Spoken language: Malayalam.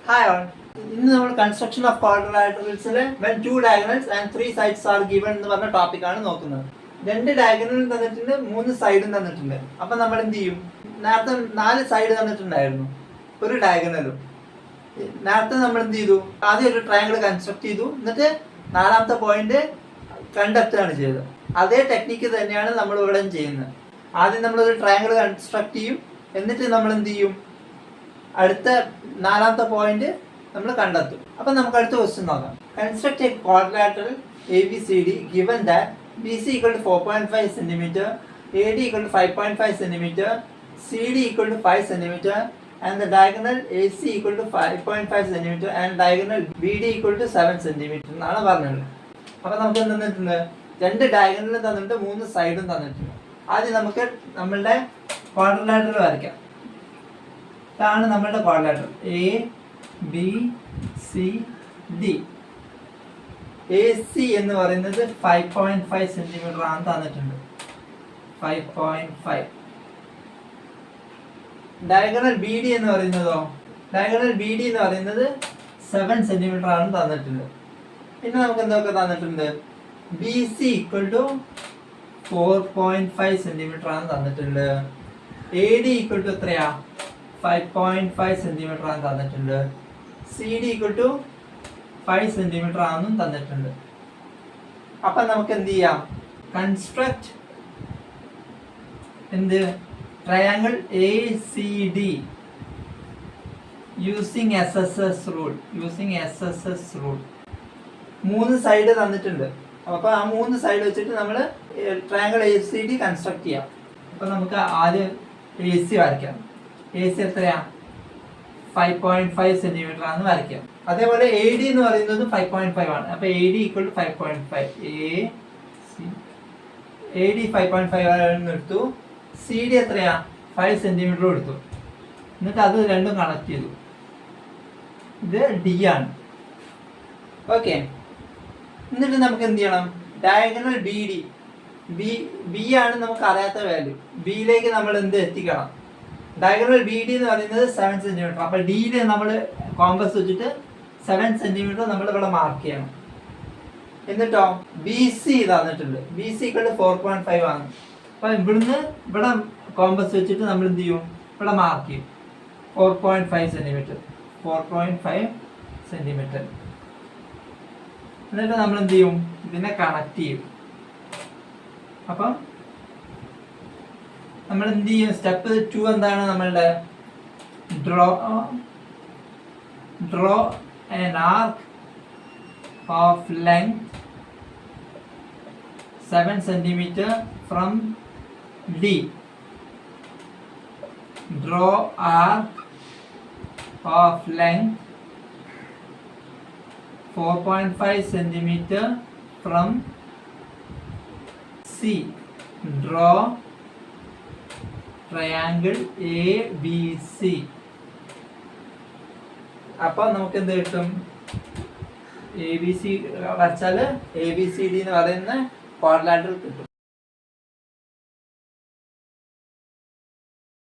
Hi all. ഇന്ന് നമ്മൾ കൺസ്ട്രക്ഷൻ ഓഫ് ക്വാഡ്രിലാറ്ററൽസിലെ when two diagonals and three sides are given എന്ന് പറഞ്ഞ ടോപ്പിക്കാണ് നോക്കുന്നത്. രണ്ട് ഡയഗണലും തന്നിട്ടുണ്ട്, മൂന്ന് സൈഡും തന്നിട്ടുണ്ട്. അപ്പം നമ്മൾ എന്ത് ചെയ്യും? നേരത്തെ 4 സൈഡ് തന്നിട്ടുണ്ടായിരുന്നു, ഒരു ഡയഗണലും. നേരത്തെ നമ്മൾ എന്ത് ചെയ്തു? ആദ്യം ഒരു ട്രയാങ്കിൾ കൺസ്ട്രക്ട് ചെയ്തു, എന്നിട്ട് 4ാമത്തെ പോയിന്റ് കണ്ടെത്തുകയാണ് ചെയ്തത്. അതേ ടെക്നിക്ക് തന്നെയാണ് നമ്മൾ ഇവിടെ ചെയ്യുന്നത്. ആദ്യം നമ്മളൊരു ട്രയാങ്കിൾ കൺസ്ട്രക്ട് ചെയ്യും, എന്നിട്ട് നമ്മൾ എന്ത് ചെയ്യും? അടുത്ത 4ാമത്തെ പോയിന്റ് നമ്മൾ കണ്ടെത്തും. അപ്പം നമുക്ക് അടുത്ത ക്വസ്റ്റ്യൻ നോക്കാം. Construct A quadrilateral ABCD given that BC equal to 4.5 cm, AD equal to 5.5 cm, CD equal to 5 cm, and the diagonal AC equal to 5.5 cm and diagonal BD equal to 7 cm എന്നാണ് പറഞ്ഞത്. അപ്പം നമുക്ക് എന്ത് തന്നിട്ടുണ്ട്? 2 ഡയഗണലും തന്നിട്ട് 3 സൈഡും തന്നിട്ടുണ്ട്. ആദ്യം നമുക്ക് നമ്മളുടെ ക്വാഡ്രിലാറ്ററൽ വരയ്ക്കാം. ഇതാണ് നമ്മളുടെ ക്വാഡ്രിലാറ്ററൽ ABCD. AC എന്ന് പറയുന്നത് 5.5 സെന്റിമീറ്റർ ആണ് തന്നിട്ടുണ്ട്. 5.5. ഡയഗണൽ BD എന്ന് പറയുന്നതോ? ഡയഗണൽ BD എന്ന് പറയുന്നത് 7 സെന്റിമീറ്റർ ആണ് തന്നിട്ടുണ്ട്. പിന്നെ നമുക്ക് എന്തൊക്കെ തന്നിട്ടുണ്ട്? BC ഈക്വൽ ടു 4.5 സെന്റിമീറ്റർ ആണ് തന്നിട്ടുണ്ട്. AD ഈക്വൽ ടു എത്രയാ? 5.5 സെന്റിമീറ്റർ ആണ് തന്നിട്ടുണ്ട്. CD ഈക്വൽ ടു 5 സെന്റിമീറ്റർ ആണെന്നും തന്നിട്ടുണ്ട്. അപ്പൊ നമുക്ക് എന്ത് ചെയ്യാം? കൺസ്ട്രക്ട് എന്ത് triangle ACD using SSS rule. 3 side തന്നിട്ടുണ്ട്. അപ്പൊ ആ 3 സൈഡ് വെച്ചിട്ട് നമ്മൾ ട്രയാങ്കിൾ ACD കൺസ്ട്രക്ട് ചെയ്യാം. അപ്പൊ നമുക്ക് ആദ്യം AC വരയ്ക്കാം. AC എത്രയാ? 5.5 സെന്റിമീറ്റർ ആണ് വരയ്ക്കാം. അതേപോലെ AD എന്ന് പറയുന്നത് 5.5 ആണ്. അപ്പൊ AD ഈക്വൽ ടു 5.5. AD 5.5 എടുത്തു. CD എത്രയാ? 5 സെന്റിമീറ്റർ എടുത്തു. എന്നിട്ട് അത് രണ്ടും കണക്ട് ചെയ്തു. ഇത് D ആണ്. ഓക്കെ. എന്നിട്ട് നമുക്ക് എന്ത് ചെയ്യണം? Diagonal BD. B ആണ് നമുക്ക് അറിയാത്ത വാല്യൂ. ബിയിലേക്ക് നമ്മൾ എന്ത് എത്തിക്കണം? ഡയഗണൽ BD എന്ന് പറയുന്നത് 7 സെന്റിമീറ്റർ. അപ്പൊ ഡിയിൽ നമ്മൾ കോമ്പസ് വെച്ചിട്ട് 7 സെന്റിമീറ്റർ നമ്മൾ ഇവിടെ മാർക്ക് ചെയ്യണം. എന്നിട്ടോ BC തന്നിട്ടുണ്ട്. BC = 4.5 ആണ്. അപ്പൊ ഇവിടുന്ന് ഇവിടെ കോമ്പസ് വെച്ചിട്ട് നമ്മൾ എന്ത് ചെയ്യും? ഇവിടെ മാർക്ക് ചെയ്യും 4.5 സെന്റിമീറ്റർ. 4.5 സെന്റിമീറ്റർ. എന്നിട്ട് നമ്മൾ എന്ത് ചെയ്യും? ഇതിനെ കണക്ട് ചെയ്യും. അപ്പം നമ്മൾ എന്ത് ചെയ്യും? സ്റ്റെപ്പ് 2 എന്താണ് നമ്മളുടെ? Draw an arc of length 7 centimeter from D. Draw arc of length 4.5 centimeter from C. Draw triangle ABC. അപ്പൊ നമുക്ക് എന്ത് കിട്ടും? ABC വരച്ചാൽ ABCD എന്ന് പറയുന്ന ക്വാഡ്രിലാറ്ററൽ കിട്ടും.